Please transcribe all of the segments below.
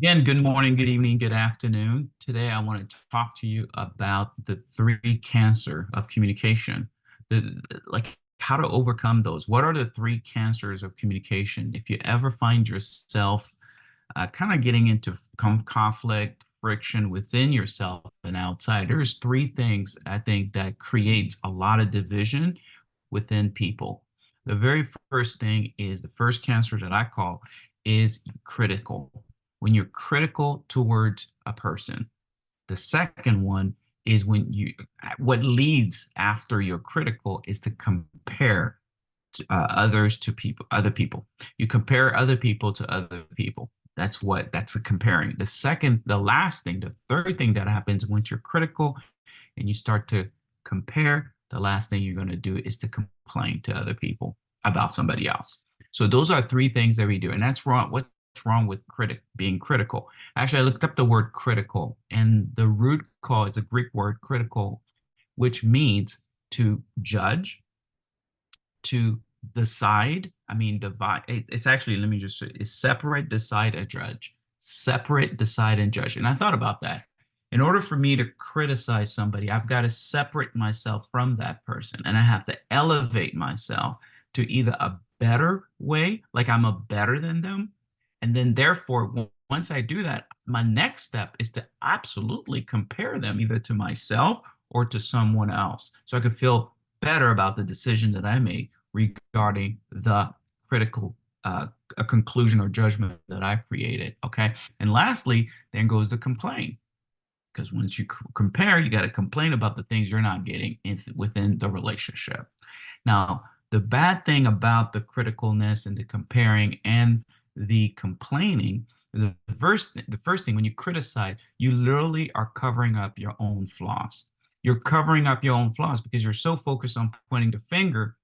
Again, good morning, good evening, good afternoon. Today, I want to talk to you about the three cancer of communication, like how to overcome those. What are the three cancers of communication? If you ever find yourself kind of getting into conflict, friction within yourself and outside, there's three things I think that creates a lot of division within people. The very first thing is the first cancer that I call is critical. When you're critical towards a person. The second one is what leads after you're critical is to compare others to other people. You compare other people to other people. That's the comparing. The last thing, the third thing that happens once you're critical and you start to compare, the last thing you're going to do is to complain to other people about somebody else. So those are three things that we do, and that's wrong. What's wrong with being critical? Actually, I looked up the word critical, and the root call is a Greek word critical, which means to judge, to decide. I mean, divide. It's actually, let me just say, it's separate, decide, and judge. Separate, decide, and judge. And I thought about that. In order for me to criticize somebody, I've got to separate myself from that person, and I have to elevate myself to either a better way, like I'm a better than them. And then, therefore, once I do that, my next step is to absolutely compare them either to myself or to someone else. So I could feel better about the decision that I made regarding the critical a conclusion or judgment that I created. Okay. And lastly, then goes the complaint. Because once you compare, you got to complain about the things you're not getting within the relationship. Now, the bad thing about the criticalness and the comparing and the complaining, the first thing when you criticize, you literally are covering up your own flaws. You're covering up your own flaws because you're so focused on pointing the finger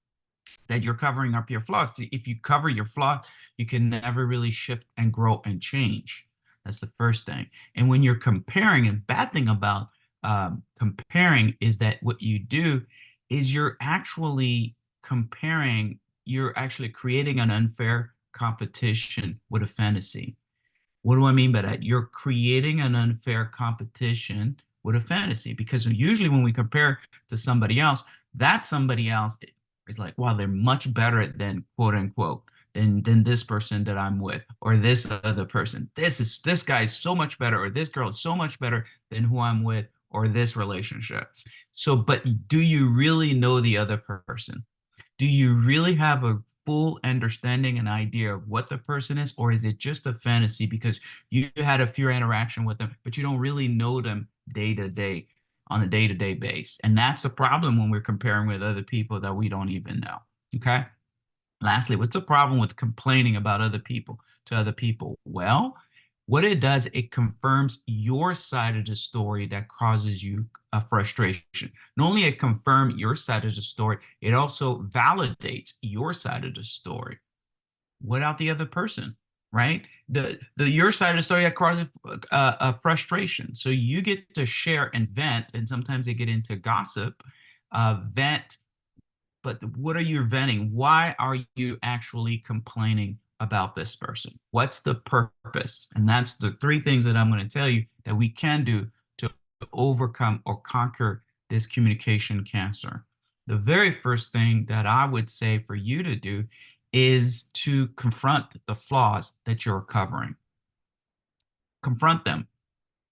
that you're covering up your flaws. If you cover your flaws, you can never really shift and grow and change. That's the first thing. And when you're comparing, and bad thing about comparing is that what you do is you're actually creating an unfair competition with a fantasy. What do I mean by that? You're creating an unfair competition with a fantasy because usually when we compare to somebody else, that somebody else is like, wow, they're much better than quote unquote than this person that I'm with or this other person. This guy is so much better or this girl is so much better than who I'm with or this relationship. So, but do you really know the other person? Do you really have a full understanding and idea of what the person is, or is it just a fantasy because you had a few interaction with them, but you don't really know them day to day on a day-to-day base? And that's the problem when we're comparing with other people that we don't even know. Okay. Lastly, what's the problem with complaining about other people to other people? Well, what it does, it confirms your side of the story that causes you a frustration. Not only it confirms your side of the story, it also validates your side of the story without the other person, right? The your side of the story that causes a frustration. So you get to share and vent, and sometimes they get into gossip, vent, but what are you venting? Why are you actually complaining about this person? What's the purpose? And that's the three things that I'm going to tell you that we can do to overcome or conquer this communication cancer. The very first thing that I would say for you to do is to confront the flaws that you're covering. Confront them.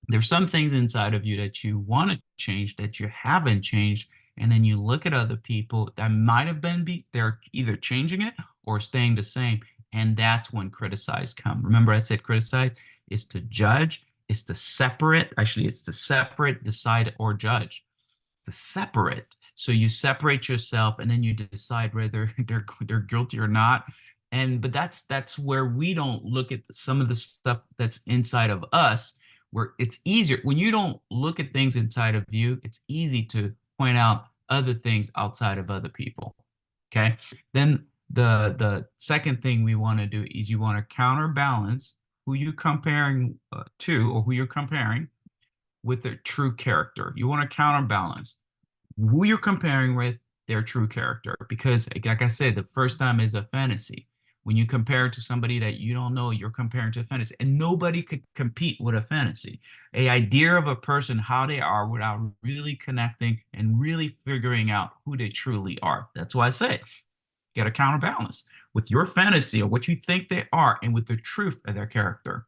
There's some things inside of you that you want to change that you haven't changed, and then you look at other people that might have they're either changing it or staying the same, and that's when criticize come. Remember I said criticize is to judge, is to separate. Actually, it's to separate, decide, or judge. To separate. So you separate yourself and then you decide whether they're guilty or not. And but that's where we don't look at some of the stuff that's inside of us, where it's easier when you don't look at things inside of you, it's easy to point out other things outside of other people. Okay. Then the second thing we want to do is you want to counterbalance who you're comparing to or who you're comparing with their true character. You want to counterbalance who you're comparing with their true character because, like I said, the first time is a fantasy. When you compare it to somebody that you don't know, you're comparing to a fantasy, and nobody could compete with a fantasy. A idea of a person, how they are, without really connecting and really figuring out who they truly are. That's why I say, get a counterbalance with your fantasy or what you think they are and with the truth of their character.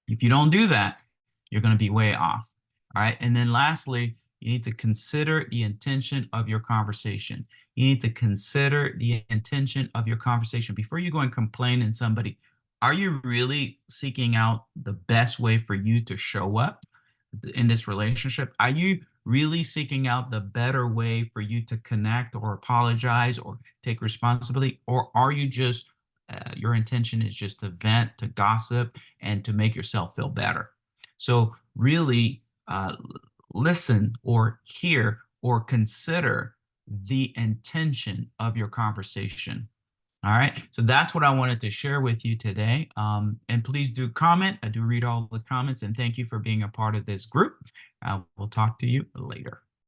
If you don't do that, you're going to be way off. All right. And then lastly, you need to consider the intention of your conversation. You need to consider the intention of your conversation before you go and complain in somebody. Are you really seeking out the best way for you to show up in this relationship? Are you really seeking out the better way for you to connect or apologize or take responsibility? Or are you just, your intention is just to vent, to gossip, and to make yourself feel better? So, really listen or hear or consider the intention of your conversation. All right. So that's what I wanted to share with you today. And please do comment. I do read all the comments, and thank you for being a part of this group. We'll talk to you later.